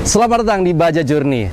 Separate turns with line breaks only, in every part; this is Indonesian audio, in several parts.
Selamat datang di Baja Journey.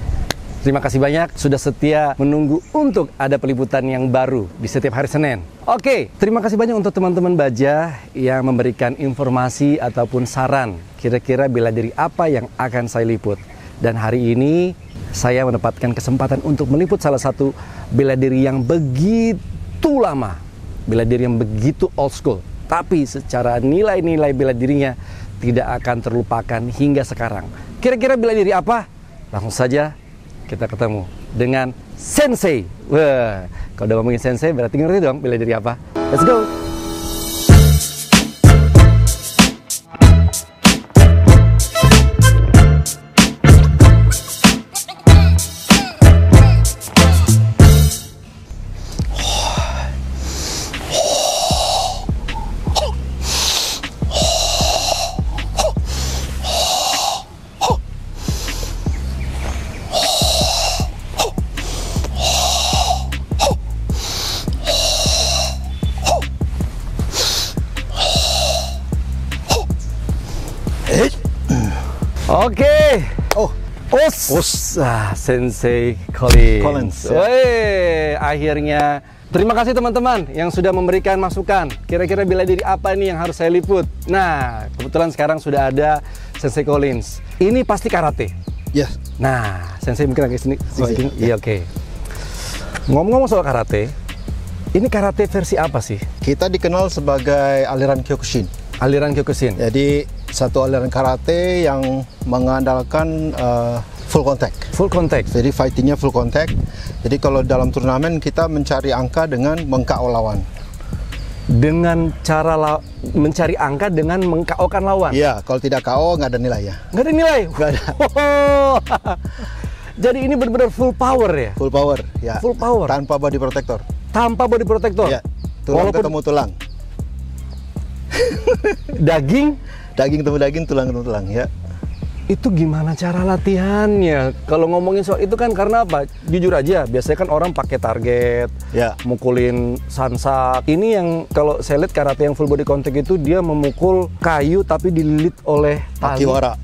Terima kasih banyak sudah setia menunggu untuk ada peliputan yang baru di setiap hari Senin. Oke, terima kasih banyak untuk teman-teman Baja yang memberikan informasi ataupun saran kira-kira bela diri apa yang akan saya liput. Dan hari ini saya mendapatkan kesempatan untuk meliput salah satu bela diri yang begitu lama, bela diri yang begitu old school, tapi secara nilai-nilai bela dirinya tidak akan terlupakan hingga sekarang. Kira-kira bela diri apa? Langsung saja kita ketemu dengan Sensei. Wah, kalau udah ngomongin Sensei berarti ngerti dong bela diri apa. Let's go. Oke. Sensei Collins. Akhirnya terima kasih teman-teman yang sudah memberikan masukan. Kira-kira bela diri apa nih yang harus saya liput? Nah, kebetulan sekarang sudah ada Sensei Collins. Ini pasti karate.
Ya.
Nah, Sensei mungkin agak sini. Iya, oke. Ngomong-ngomong soal karate, ini karate versi apa sih?
Kita dikenal sebagai aliran Kyokushin.
Aliran Kyokushin.
Jadi satu aliran karate yang mengandalkan full contact.
Full contact.
Jadi fightingnya full contact. Jadi kalau dalam turnamen kita mencari angka dengan meng-KO lawan.
Dengan cara mencari angka dengan meng-KO-kan lawan.
Iya, kalau tidak KO nggak ada nilai ya.
Nggak ada nilai.
Nggak ada.
Jadi ini benar-benar full power ya.
Full power. Ya.
Full power.
Tanpa body protector.
Tanpa body protector.
Ya. Tulang ketemu tulang. Daging ketemu daging, tulang ketemu tulang, ya.
Itu gimana cara latihannya? Kalau ngomongin soal itu kan karena apa? Jujur aja, biasanya kan orang pakai target,
ya,
mukulin sansak. Ini yang kalau saya lihat karate yang full body contact itu dia memukul kayu tapi dililit oleh tali.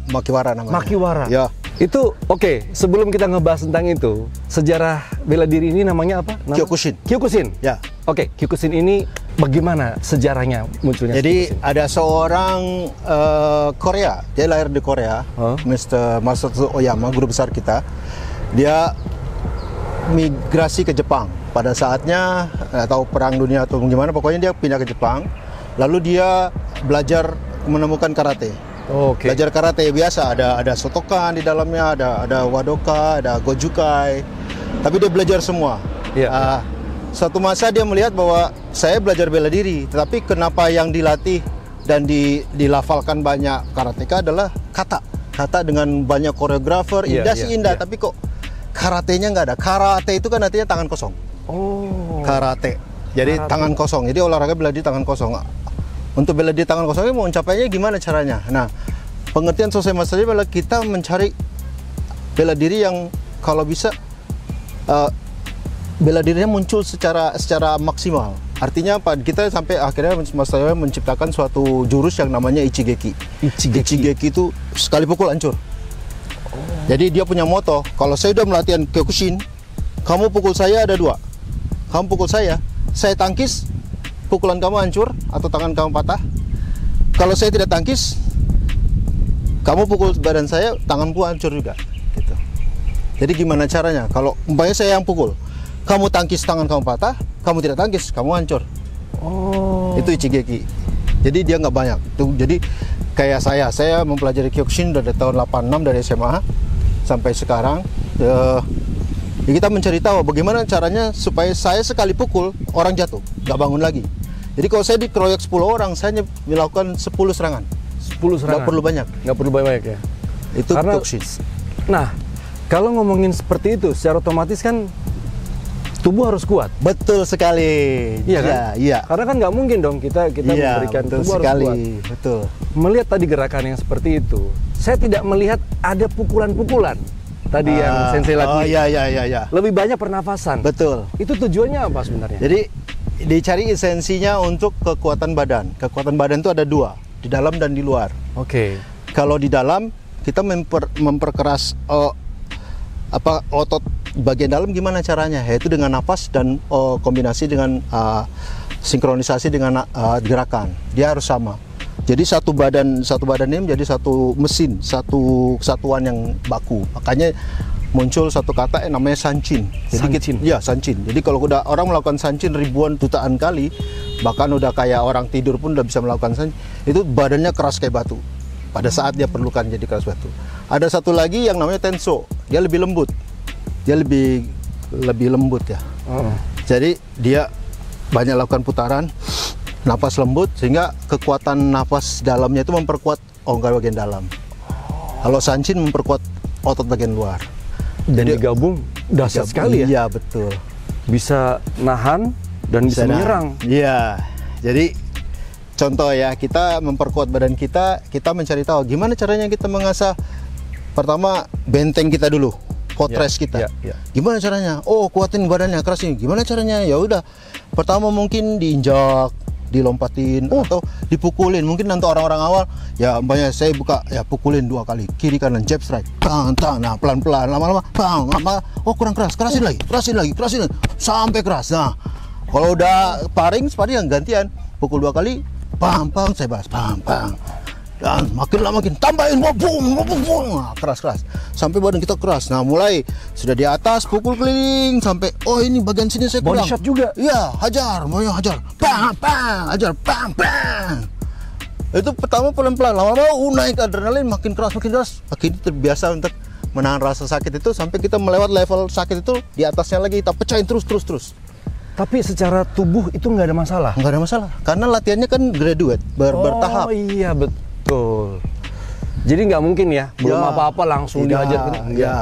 Makiwara namanya.
Makiwara.
Ya.
Itu oke. Sebelum kita ngebahas tentang itu, sejarah bela diri ini namanya apa?
Kyokushin.
Kyokushin.
Ya.
Oke, Kyokushin ini bagaimana sejarahnya munculnya?
Jadi ada seorang Korea, dia lahir di Korea, Mr. Masato Oyama, guru besar kita. Dia migrasi ke Jepang pada saatnya, atau perang dunia atau gimana, pokoknya dia pindah ke Jepang. Lalu dia belajar menemukan karate.
Oke.
Belajar karate biasa, ada Shotokan di dalamnya, ada Wadoka, ada Gojukai. Tapi dia belajar semua.
Iya.
Suatu masa dia melihat bahwa saya belajar bela diri, tetapi kenapa yang dilatih dan dilafalkan banyak karateka adalah kata dengan banyak koreografer, indah, tapi kok karatenya nggak ada. Karate itu kan artinya tangan kosong.
Oh.
Karate. Jadi tangan kosong. Jadi olahraga bela diri tangan kosong. Untuk bela diri tangan kosong ini mau mencapainya gimana caranya? Nah, pengertian Sensei Master adalah kita mencari bela diri yang kalau bisa bela dirinya muncul secara maksimal. Artinya apa? Kita sampai akhirnya Master menciptakan suatu jurus yang namanya Ichigeki. Ichigeki itu sekali pukul hancur. Jadi dia punya moto, kalau saya udah melatihan Kyokushin, kamu pukul saya ada 2. Kamu pukul saya tangkis, pukulan kamu hancur atau tangan kamu patah. Kalau saya tidak tangkis, kamu pukul badan saya, tanganku hancur juga. Gitu. Jadi gimana caranya? Kalau umpamanya saya yang pukul, kamu tangkis, tangan kamu patah, kamu tidak tangkis, kamu hancur.
Oh.
Itu Ichigeki. Jadi dia nggak banyak. Jadi kayak saya mempelajari Kyokushin dari tahun 86 dari SMA sampai sekarang. Kita mencari tahu bagaimana caranya supaya saya sekali pukul orang jatuh, nggak bangun lagi. Jadi kalau saya dikeroyok 10 orang, saya melakukan 10 serangan.
10 serangan.
Nggak perlu banyak.
Nggak perlu banyak ya.
Itu
karena,
Kyokushin.
Nah, kalau ngomongin seperti itu, secara otomatis kan tubuh harus kuat.
Betul sekali.
Iya kan?
Iya.
Karena kan nggak mungkin dong kita memberikan
betul
tubuh
sekali.
harus kuat.
Betul.
Melihat tadi gerakan yang seperti itu, saya tidak melihat ada pukulan-pukulan. Tadi yang Sensei lagi.
Oh iya.
Lebih banyak pernafasan.
Betul.
Itu tujuannya apa sebenarnya?
Jadi dicari esensinya untuk kekuatan badan. Kekuatan badan itu ada 2, di dalam dan di luar.
Oke.
Kalau di dalam kita memperkeras otot bagian dalam gimana caranya? Yaitu dengan napas dan kombinasi dengan sinkronisasi dengan gerakan. Dia harus sama. Jadi satu badan ini menjadi satu mesin, satu kesatuan yang baku. Makanya muncul satu kata yang namanya sanchin.
Sanchin.
Ya, sanchin. Jadi kalau udah orang melakukan sanchin ribuan jutaan kali, bahkan udah kayak orang tidur pun udah bisa melakukan sanchin, itu badannya keras kayak batu. Pada saat dia perlukan jadi keras batu. Ada satu lagi yang namanya tenso. Dia lebih lembut. Dia lebih lembut ya. Jadi dia banyak lakukan putaran, napas lembut, sehingga kekuatan napas dalamnya itu memperkuat organ bagian dalam. Kalau sanchin memperkuat otot bagian luar.
Dan digabung dahsyat sekali ya.
Iya, betul.
Bisa nahan dan bisa menyerang.
Iya. Jadi contoh ya, kita memperkuat badan kita mencari tahu gimana caranya kita mengasah. Pertama, benteng kita dulu, fortress kita. Gimana caranya? Oh, kuatin badannya, kerasin. Gimana caranya? Ya udah. Pertama mungkin diinjak, dilompatin, atau dipukulin. Mungkin nanti orang-orang awal ya banyak saya buka ya pukulin 2 kali kiri kanan jab strike, tang tang. Nah pelan-pelan, lama-lama bang, oh kurang keras, kerasin lagi sampai keras. Nah kalau udah sparring yang gantian, pukul 2 kali, bang, saya bahas bang, dan makin lama makin tambahin, bung, nah, keras sampai badan kita keras. Nah mulai sudah di atas pukul keliling sampai ini bagian sini saya kurang.
Body shot juga.
Iya, hajar, bang, hajar, bang. Itu pertama pelan-pelan, lama-lama naik adrenalin, makin keras, akhirnya terbiasa untuk menahan rasa sakit itu sampai kita melewat level sakit itu, di atasnya lagi kita pecahin terus.
Tapi secara tubuh itu nggak ada masalah?
Nggak ada masalah, karena latihannya kan graduate, bertahap.
Oh iya, betul. Jadi nggak mungkin ya, belum apa-apa langsung diajar.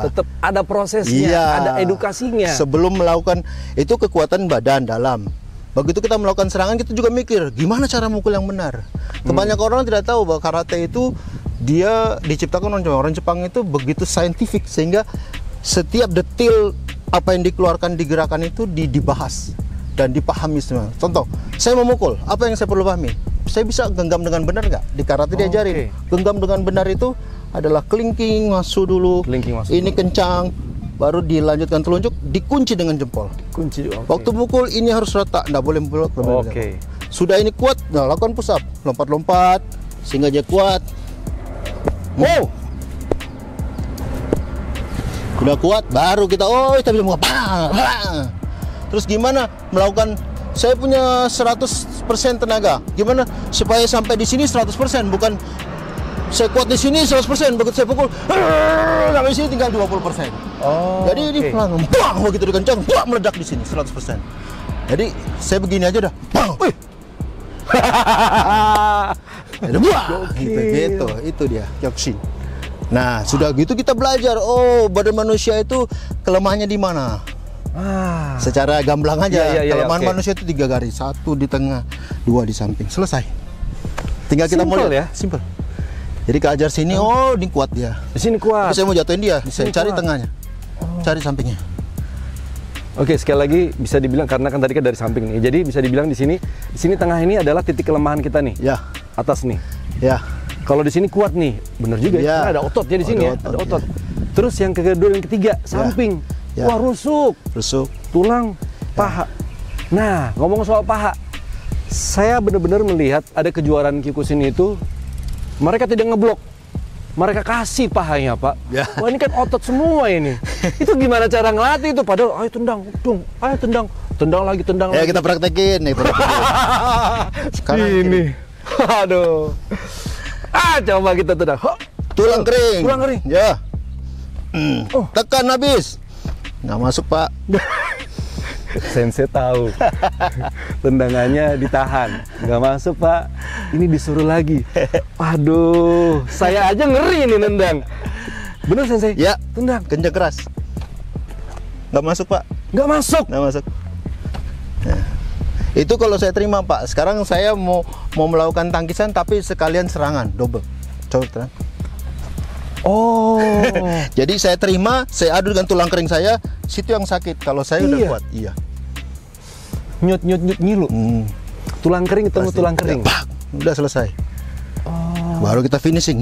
Tetap ada prosesnya, ada edukasinya.
Sebelum melakukan itu kekuatan badan dalam. Begitu kita melakukan serangan, kita juga mikir gimana cara mukul yang benar. Kebanyakan orang tidak tahu bahwa karate itu dia diciptakan orang Jepang itu begitu saintifik, sehingga setiap detail apa yang dikeluarkan di gerakan itu dibahas dan dipahami semua. Contoh, saya memukul, apa yang saya perlu pahami? Saya bisa genggam dengan benar nggak? Di karate diajarin. Genggam dengan benar itu adalah kelingking masuk dulu. Ini kencang, baru dilanjutkan telunjuk, dikunci dengan jempol. Waktu pukul ini harus rata, nggak boleh belok. Sudah ini kuat, nah lakukan push up, lompat sehingga dia kuat. Sudah kuat, baru kita kita bisa buka. Terus gimana melakukan? Saya punya 100% tenaga. Gimana supaya sampai di sini 100%, bukan saya kuat di sini 100%, begitu saya pukul sampai sini tinggal 20%. Jadi ini pelan, bang, begitu dikencang, meledak di sini 100%. Jadi saya begini aja dah, bang, gitu, itu dia Kyokushin. Nah sudah gitu kita belajar, badan manusia itu kelemahannya di mana. Secara gamblang aja, kelemahan manusia itu 3 garis, 1 di tengah, 2 di samping, selesai. Tinggal kita mau lihat, simple. Jadi keajar sini, ini kuat dia. Di sini kuat. Tapi saya mau jatuhin dia, saya cari tengahnya, cari sampingnya.
Oke, sekali lagi bisa dibilang karena kan tadi kan dari samping nih. Jadi bisa dibilang di sini tengah ini adalah titik kelemahan kita nih. Ya. Atas nih. Ya. Kalau di sini kuat nih, bener juga ya. Karena ada ototnya di sini ada otot. Terus yang kedua dan ketiga, samping. Wah, rusuk, tulang, paha. Nah, ngomong soal paha, saya benar-benar melihat ada kejuaraan Kyokushin itu, mereka tidak ngeblok, mereka kasih pahanya, Pak. Wah, ini kan otot semua ini. Itu gimana cara ngelatih itu? Padahal, ayo tendang, tendang lagi.
Ya kita praktekin nih.
Sekarang ini, aduh, coba kita tendang.
Tulang kering. Ya. Tekan habis. Nggak masuk, Pak.
Sensei tahu. Tendangannya ditahan. Nggak masuk, Pak. Ini disuruh lagi. Aduh, saya aja ngeri nih nendang. Bener, Sensei?
Ya.
Tendang.
Kencang keras. Nggak masuk, Pak.
Nggak masuk?
Nggak masuk. Nah, itu kalau saya terima, Pak. Sekarang saya mau melakukan tangkisan, tapi sekalian serangan. Double. Coba terang. Jadi saya terima, saya adu dengan tulang kering saya, situ yang sakit. Kalau saya udah kuat,
nyut ngilu. Tulang kering ketemu tulang kering.
Udah selesai. Baru kita finishing.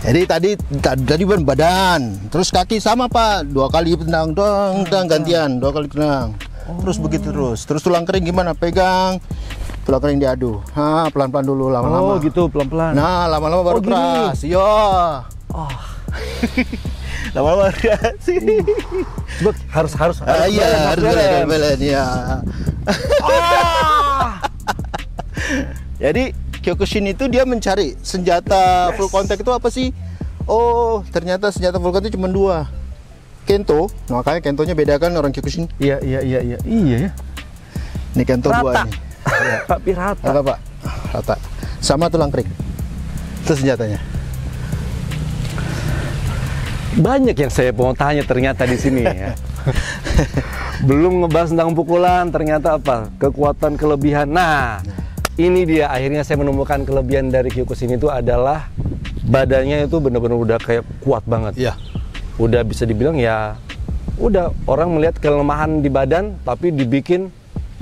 Jadi tadi badan, terus kaki sama Pak, 2 kali tendang, gantian, 2 kali tendang. Terus begitu terus tulang kering gimana? Pegang, tulang kering diadu. Pelan-pelan dulu, lama-lama.
Oh gitu, pelan-pelan.
Nah, lama-lama baru keras. Yo. Lama-lama keras.
Coba harus.
Iya, harus belen ya. Jadi Kyokushin itu dia mencari senjata full contact itu apa sih? Oh, ternyata senjata full contact cuma 2. Kento, makanya kentonya bedakan orang Kyokushin.
Iya ya.
Ini kento 2
Rata.
nih.
Tapi rata.
Rata Pak, rata. Sama tulang kering. Itu senjatanya.
Banyak yang saya mau tanya ternyata di sini ya. Belum ngebahas tentang pukulan, ternyata apa? Kekuatan, kelebihan. Nah, ini dia akhirnya saya menemukan kelebihan dari Kyokushin itu adalah badannya itu benar-benar udah kayak kuat banget.
Iya.
Udah bisa dibilang ya, udah orang melihat kelemahan di badan, tapi dibikin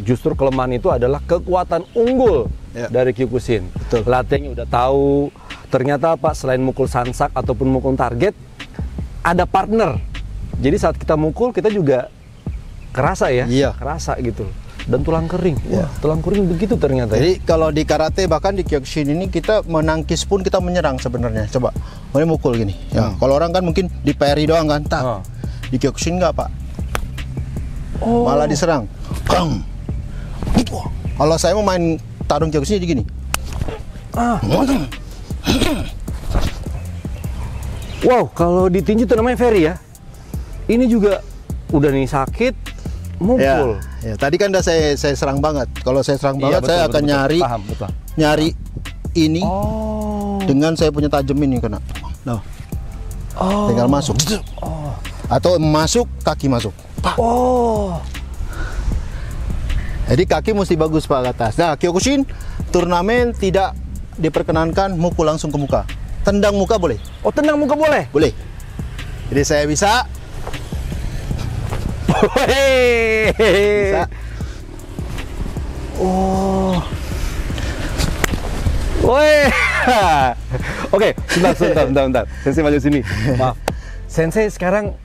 justru kelemahan itu adalah kekuatan unggul dari Kyokushin.
Betul.
Latihannya udah tahu. Ternyata apa? Selain mukul sansak ataupun mukul target, ada partner. Jadi saat kita mukul kita juga kerasa ya, kerasa gitu. Dan tulang kering, tulang kering begitu ternyata.
Jadi kalau di karate bahkan di Kyokushin ini kita menangkis pun kita menyerang sebenarnya. Coba, ini mukul gini. Ya, kalau orang kan mungkin di parry doang kan, di Kyokushin nggak Pak. Malah diserang. Kalau saya mau main tarung Kyokushin jadi gini.
Wow, kalau ditinju itu namanya Ferry ya. Ini juga udah nih sakit, mukul.
Ya, tadi kan udah saya serang banget. Kalau saya serang banget, saya akan nyari nyari ini dengan saya punya tajam ini kena. Nah, tinggal masuk. Atau masuk, kaki masuk. Jadi kaki mesti bagus Pak ke atas. Nah, Kyokushin turnamen tidak diperkenankan mukul langsung ke muka. Tendang muka boleh.
Oh, tendang muka boleh?
Boleh. Jadi saya bisa. Bisa.
Oke, bentar. Sensei maju sini. Maaf. Sensei sekarang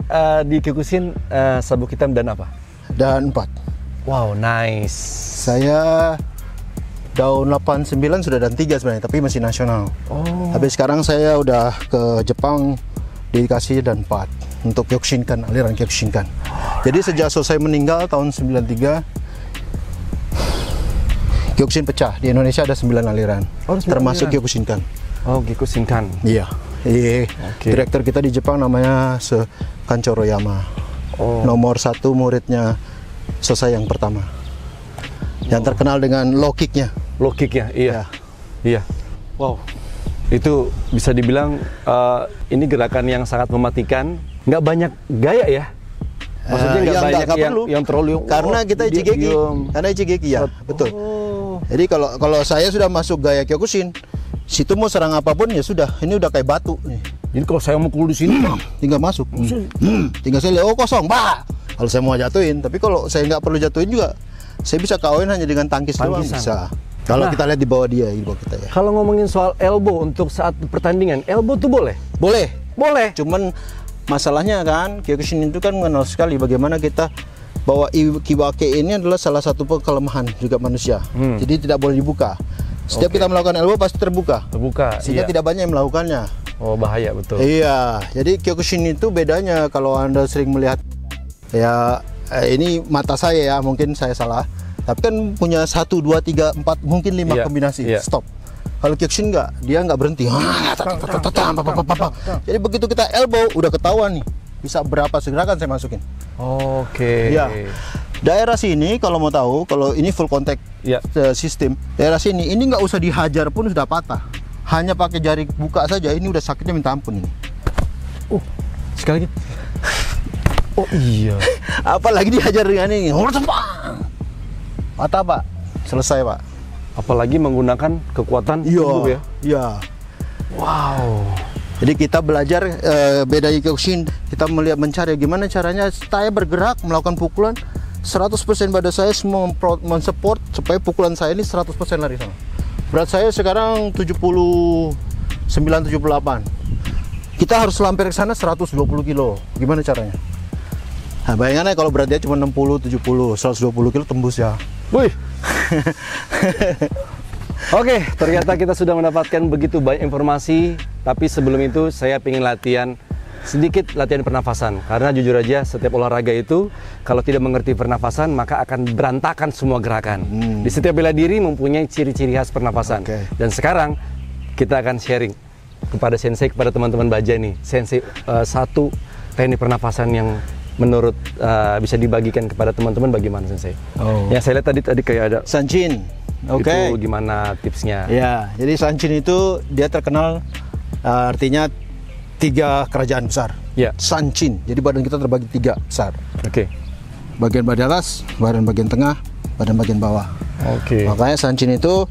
di Kyokushin sabuk hitam dan apa?
Dan 4.
Wow, nice.
Saya tahun 89 sudah dan 3 sebenarnya, tapi masih nasional. Habis sekarang saya udah ke Jepang dikasih dan 4 untuk Kyokushinkan, aliran Kyokushinkan. Jadi sejak selesai meninggal tahun 93 Kyokushin pecah. Di Indonesia ada 9 aliran, termasuk Kyokushinkan.
Oh, Kyokushinkan.
Iya. Direktur kita di Jepang namanya Kanchoroyama. Nomor 1 muridnya selesai yang pertama. Yang terkenal dengan low kick-nya.
Low kick-nya, iya. Wow. Itu bisa dibilang ini gerakan yang sangat mematikan. Nggak banyak gaya ya. Maksudnya nggak banyak yang terlalu.
Karena kita Ichigeki. Karena Ichigeki ya, betul. Jadi kalau saya sudah masuk gaya Kyokushin, situ mau serang apapun ya sudah. Ini udah kayak batu nih.
Jadi kalau saya mukul di sini,
tinggal masuk. Tinggal saya lihat, kosong, bah. Kalau saya mau jatuhin, tapi kalau saya nggak perlu jatuhin juga, saya bisa kawin hanya dengan tangkis doang bisa. Kalau kita lihat di bawah dia, di bawah kita ya.
Kalau ngomongin soal elbow untuk saat pertandingan, elbow tuh boleh?
Boleh.
Cuman
masalahnya kan, Kyokushin itu kan mengenal sekali bagaimana kita bahwa Iwake ini adalah salah satu kelemahan juga manusia. Jadi tidak boleh dibuka. Setiap kita melakukan elbow pasti terbuka. Sehingga tidak banyak yang melakukannya.
Oh, bahaya betul.
Iya. Jadi Kyokushin itu bedanya kalau Anda sering melihat ya ini mata saya ya, mungkin saya salah. Tapi kan punya 1, 2, 3, 4, mungkin 5 kombinasi. Stop. Kalau Kyokushin dia nggak berhenti. Jadi begitu kita elbow udah ketahuan nih. Bisa berapa gerakan saya masukin. Ya. Daerah sini kalau mau tahu, kalau ini full contact sistem, daerah sini ini nggak usah dihajar pun sudah patah. Hanya pakai jari buka saja ini udah sakitnya minta ampun ini.
Sekali lagi. Oh iya.
Apalagi dihajar dengan ini. Patah Pak. Selesai Pak.
Apalagi menggunakan kekuatan tubuh ya.
Iya.
Wow.
Jadi kita belajar beda Kyokushin, kita melihat mencari gimana caranya saya bergerak melakukan pukulan 100% badan saya semua mensupport supaya pukulan saya ini 100% lari sama. Berat saya sekarang 79 78. kita harus lampir ke sana 120 kilo. Gimana caranya? Nah, bayangannya kalau berat dia cuma 60, 70, 120 kilo tembus ya.
Wih. Oke, ternyata kita sudah mendapatkan begitu banyak informasi. Tapi sebelum itu saya ingin sedikit latihan pernafasan. Karena jujur aja setiap olahraga itu kalau tidak mengerti pernafasan maka akan berantakan semua gerakan. Di setiap bela diri mempunyai ciri-ciri khas pernafasan. Dan sekarang kita akan sharing kepada Sensei, kepada teman-teman Baja nih. Sensei, satu teknik pernafasan yang menurut bisa dibagikan kepada teman-teman bagaimana Sensei? Ya saya lihat tadi kayak ada
Sanchin.
Itu gimana tipsnya?
Ya, jadi Sanchin itu dia terkenal artinya 3 kerajaan besar.
Ya.
Sanchin. Jadi badan kita terbagi 3 besar. Bagian atas, bagian tengah, bagian bawah. Makanya Sanchin itu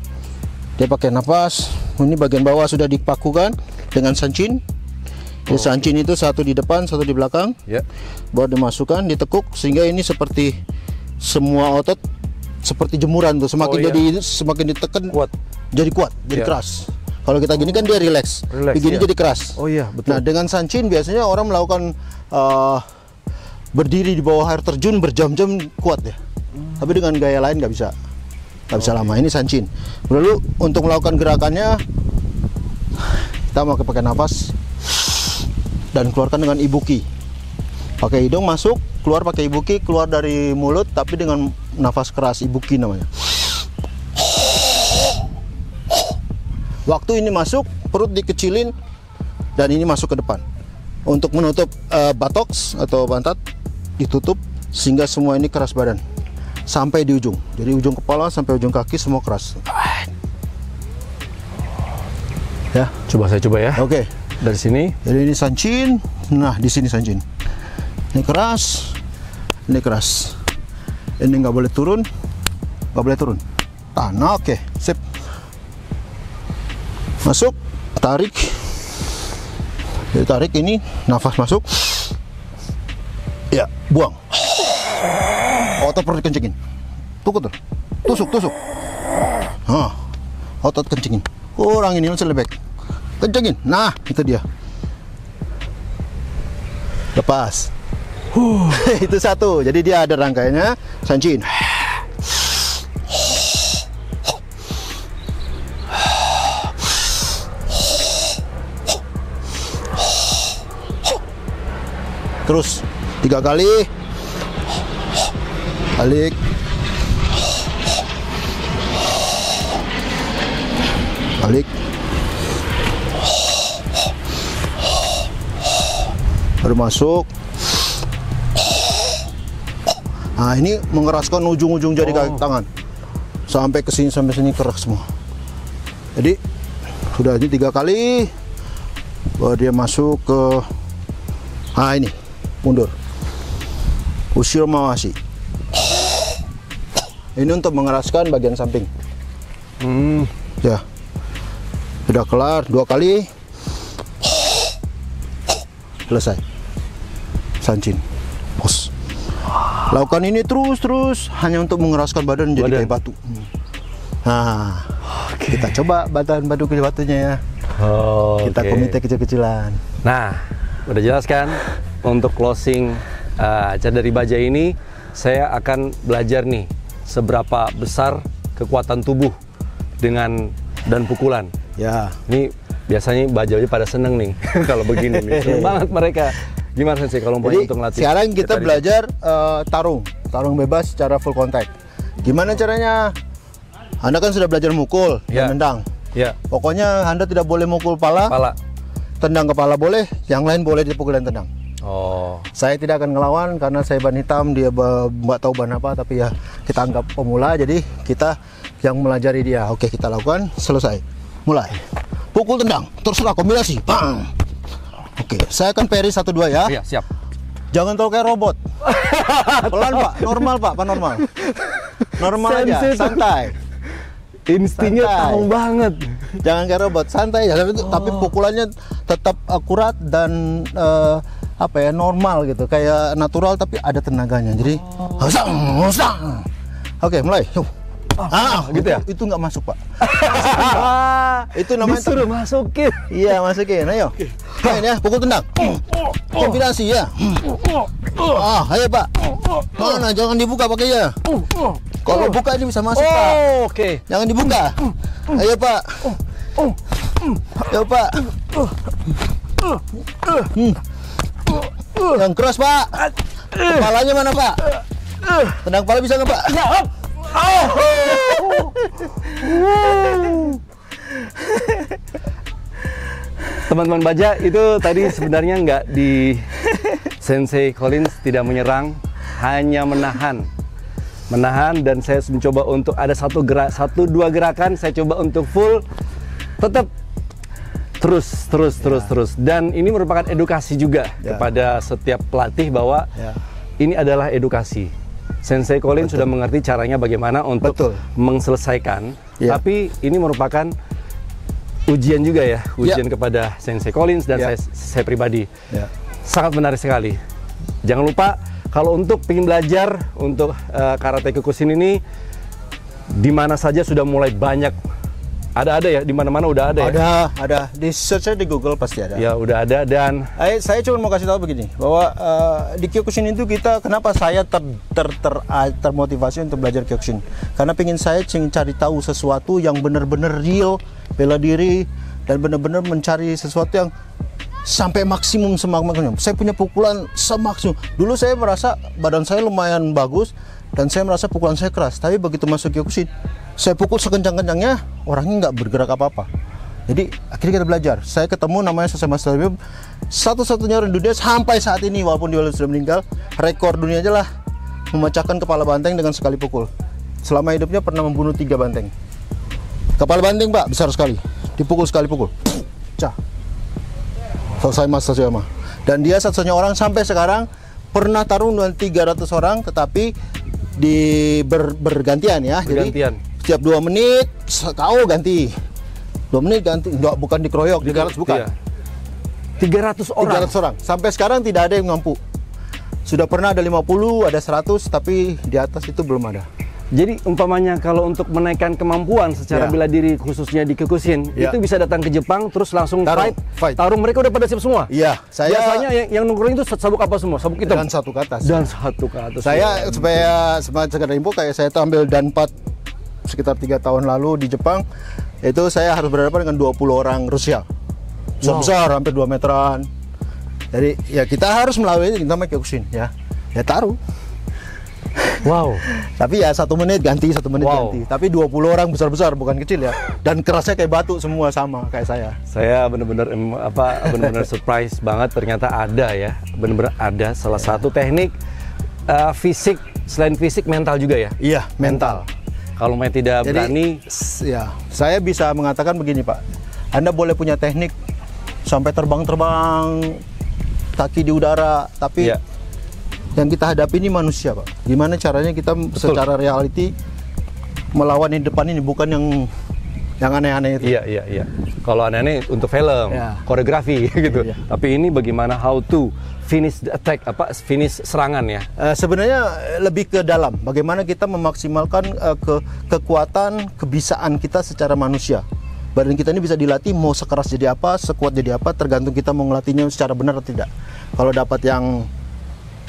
dia pakai nafas. Ini bagian bawah sudah dipakukan dengan Sanchin. Jadi Sanchin itu satu di depan, satu di belakang. Baru dimasukkan, ditekuk sehingga ini seperti semua otot seperti jemuran tuh. Semakin ditekan kuat. Jadi kuat, jadi keras. Kalau kita gini kan dia relax begini jadi keras.
Betul.
Nah, dengan Sanchin biasanya orang melakukan berdiri di bawah air terjun berjam-jam kuat ya. Tapi dengan gaya lain nggak bisa lama. Ini Sanchin. Lalu untuk melakukan gerakannya kita pakai nafas dan keluarkan dengan ibuki. Pakai hidung masuk, keluar pakai ibuki, keluar dari mulut tapi dengan nafas keras, ibuki namanya. Waktu ini masuk, perut dikecilin dan ini masuk ke depan. Untuk menutup buttocks atau pantat ditutup sehingga semua ini keras badan sampai di ujung. Jadi ujung kepala sampai ujung kaki semua keras. Ya,
saya coba ya. Dari sini.
Jadi ini Sanchin. Nah, di sini Sanchin. Ini keras. Ini keras. Ini nggak boleh turun. Tanah, sip. Masuk, tarik. Jadi tarik ini, nafas masuk. Ya, buang. Otot perut kencengin. Tusuk. Otot kencengin. Kurang ini masih lebih. Kencengin. Nah, itu dia. Lepas. Itu satu. Jadi dia ada rangkaiannya. Sanchin. Terus 3 kali. Balik. Baru masuk. Nah, ini mengeraskan ujung-ujung jari kaki tangan sampai ke sini, sampai sini keras semua. Jadi sudah ini 3 kali. Baru dia masuk ke ini mundur. Ushiro mawashi. Ini untuk mengeraskan bagian samping. Ya. Sudah kelar 2 kali. Selesai. Sanchin. Bos. Lakukan ini terus hanya untuk mengeraskan badan jadi kayak batu. Nah, kita coba batu ke batunya ya. Kita komite kecil-kecilan.
Nah, udah jelas kan? Untuk closing acara dari Baja ini, saya akan belajar nih seberapa besar kekuatan tubuh dan pukulan.
Ya.
Ini biasanya Baja pada seneng nih kalau begini nih. Seneng banget mereka. Gimana sih kalau mau untuk latih?
Sekarang kita belajar tarung bebas secara full contact. Gimana caranya? Anda kan sudah belajar mukul dan nendang. Pokoknya Anda tidak boleh mukul pala. Tendang kepala boleh, yang lain boleh dipukul dan tendang. Saya tidak akan ngelawan karena saya ban hitam, dia nggak tahu ban apa, tapi ya kita anggap pemula, jadi kita yang melajari dia. Oke, kita lakukan, selesai. Mulai. Pukul, tendang, terserah kombinasi. Bang. Oke, saya akan parry 1-2 ya.
Iya, siap.
Jangan terlalu kayak robot. Pelan Pak, normal Pak, normal. Normal aja, santai.
Instingnya tahu banget.
Jangan kayak robot, santai ya. Tapi pukulannya tetap akurat dan normal gitu, kayak natural tapi ada tenaganya. Jadi, Oke, mulai.
gitu ya?
Itu nggak masuk, Pak. Itu namanya
disuruh masukin.
Iya, masukin. Ayo. Main ya, pukul tendang. Kombinasi ya. Ayo, Pak. Mana, jangan dibuka pakainya. Kalau buka ini bisa masuk, Pak.
Oke.
Jangan dibuka. Ayo, Pak. Ayo, Pak. Yang keras, Pak. Kepalanya mana, Pak? Tendang kepala bisa nggak, Pak?
Teman-teman baja, itu tadi sebenarnya nggak di Sensei Collins tidak menyerang, hanya menahan. Dan saya mencoba untuk ada satu dua gerakan saya coba untuk full, tetap terus. Dan ini merupakan edukasi juga kepada setiap pelatih bahwa ini adalah edukasi. Sensei Collins sudah mengerti caranya bagaimana untuk mengselesaikan, tapi ini merupakan ujian juga ya, kepada Sensei Collins dan saya pribadi. Sangat menarik sekali. Jangan lupa kalau untuk ingin belajar untuk karate Kyokushin ini, di mana saja sudah mulai banyak. Ada ya, di mana-mana udah ada ya?
Ada. Di search di Google pasti ada.
Ya, udah ada. Dan
saya cuma mau kasih tahu begini, bahwa di Kyokushin itu kenapa saya termotivasi untuk belajar Kyokushin? Karena pengen saya cari tahu sesuatu yang benar-benar real, bela diri, dan benar-benar mencari sesuatu yang sampai maksimum semaksimum. Saya punya pukulan semaksimum. Dulu saya merasa badan saya lumayan bagus dan saya merasa pukulan saya keras. Tapi begitu masuk Kyokushin, saya pukul sekencang-kencangnya, orangnya nggak bergerak apa-apa. Jadi akhirnya kita belajar. Saya ketemu namanya Sensei Master Habib, satu-satunya orang di dunia sampai saat ini, walaupun dia sudah meninggal, rekor dunia aja lah memecahkan kepala banteng dengan sekali pukul. Selama hidupnya pernah membunuh 3 banteng. Kepala banteng, Pak, besar sekali. Dipukul sekali pukul. Cah. Selesai Master Suyama. Dan dia satu-satunya orang sampai sekarang pernah tarung dengan 300 orang, tetapi bergantian ya.
bergantian.
Jadi setiap 2 menit kau ganti. 2 menit ganti, bukan dikeroyok, 300 bukan.
Iya. 300 orang.
300 orang. Sampai sekarang tidak ada yang mampu. Sudah pernah ada 50, ada 100, tapi di atas itu belum ada.
Jadi umpamanya kalau untuk menaikkan kemampuan secara bela diri khususnya di Kyokushin, itu bisa datang ke Jepang terus langsung fight. Tarung mereka udah pada siap semua.
Iya,
biasanya yang nongkrong itu sabuk apa semua? Sabuk hitam.
Dan satu ke atas.
Saya
supaya sekedar info, kayak saya tuh ambil Danpat sekitar 3 tahun lalu di Jepang, itu saya harus berhadapan dengan 20 orang Rusia. Besar, hampir 2 meteran. Jadi ya kita harus melalui ini, namanya Kyokushin ya. Ya taruh.
Wow.
Tapi ya 1 menit ganti, 1 menit ganti. Tapi 20 orang besar-besar, bukan kecil ya. Dan kerasnya kayak batu semua, sama kayak saya.
Saya benar-benar surprise banget, ternyata ada ya. Benar-benar ada salah satu teknik fisik, selain fisik mental juga ya.
Iya, mental.
Kalau main tidak berani,
ya saya bisa mengatakan begini, Pak. Anda boleh punya teknik sampai terbang-terbang, kaki di udara, tapi yang kita hadapi ini manusia, Pak. Gimana caranya kita secara reality melawan di depan ini, bukan yang aneh-aneh itu.
Iya. Kalau aneh-aneh untuk film, koreografi gitu. Iya. Tapi ini bagaimana how to finish the attack, finish serangan ya.
Sebenarnya lebih ke dalam. Bagaimana kita memaksimalkan kekuatan, kebisaan kita secara manusia. Badan kita ini bisa dilatih mau sekeras jadi apa, sekuat jadi apa, tergantung kita mau ngelatihnya secara benar atau tidak. Kalau dapat yang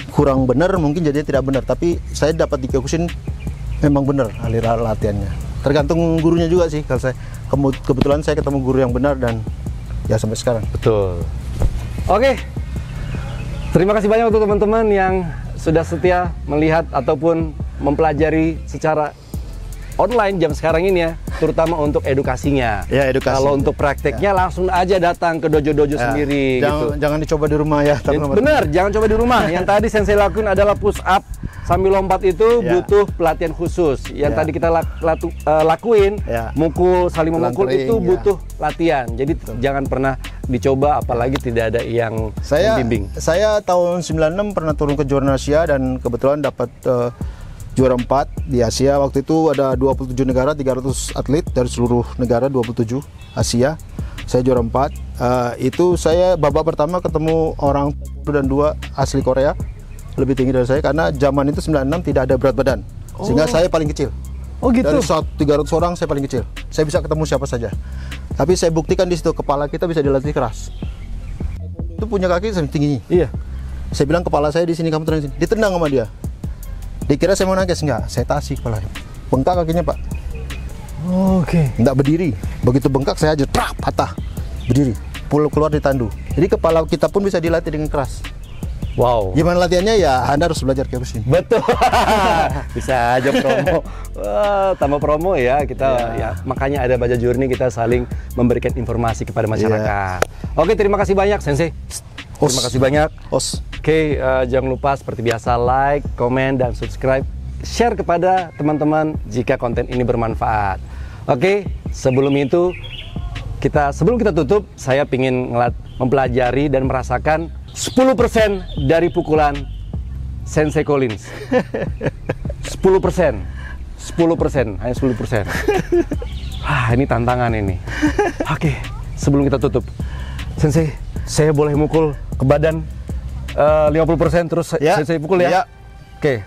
kurang benar mungkin jadinya tidak benar, tapi saya dapat di Kyokushin memang benar aliran latihannya. Tergantung gurunya juga sih. Kalau saya kebetulan saya ketemu guru yang benar dan ya sampai sekarang.
Betul. Oke. Terima kasih banyak untuk teman-teman yang sudah setia melihat ataupun mempelajari secara online jam sekarang ini ya, terutama untuk edukasinya.
Ya, edukasi.
Kalau untuk prakteknya langsung aja datang ke dojo-dojo sendiri.
Jangan dicoba di rumah ya.
Bener, jangan coba di rumah. Yang tadi Sensei lakuin adalah push up sambil lompat itu butuh pelatihan khusus. Yang tadi kita lakuin, saling memukul itu butuh latihan. Jadi jangan pernah dicoba, apalagi tidak ada yang membimbing.
Saya tahun 96 pernah turun ke Jurnal Asia dan kebetulan dapat juara 4 di Asia. Waktu itu ada 27 negara, 300 atlet dari seluruh negara, 27 Asia. Saya juara 4. Itu saya babak pertama ketemu orang dan 2 asli Korea, lebih tinggi dari saya, karena zaman itu 96 tidak ada berat badan, sehingga saya paling kecil.
Oh gitu.
Dari 300 orang saya paling kecil. Saya bisa ketemu siapa saja. Tapi saya buktikan di situ kepala kita bisa dilatih keras. Itu punya kaki tinggi.
Iya.
Saya bilang kepala saya di sini, kamu tenang di sini. Ditendang sama dia. Dikira saya mau nangis, enggak. Saya tasik kepalanya. Bengkak kakinya, Pak.
Oke.
Enggak berdiri. Begitu bengkak saya aja patah. Berdiri. Keluar di tandu. Jadi kepala kita pun bisa dilatih dengan keras.
Wow.
Gimana latihannya ya? Anda harus belajar kayak sini.
Betul. Bisa aja promo. Wah, tambah promo ya kita ya. Makanya ada Baja Journey, kita saling memberikan informasi kepada masyarakat. Oke, terima kasih banyak Sensei. Terima kasih banyak. Oke, jangan lupa seperti biasa like, komen dan subscribe, share kepada teman-teman jika konten ini bermanfaat. Oke, sebelum kita tutup, saya ingin mempelajari dan merasakan 10% dari pukulan Sensei Collins. 10%. 10%, hanya 10%. Wah, ini tantangan ini. Oke, sebelum kita tutup, Sensei, saya boleh mukul ke badan 50% terus Sensei pukul ya? Oke.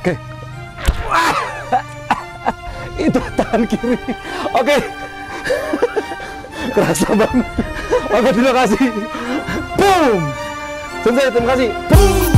Oke. Itu tangan kiri. Oke. Kerasa banget. Oke, terima kasih. Boom. Sensei, terima kasih. Boom.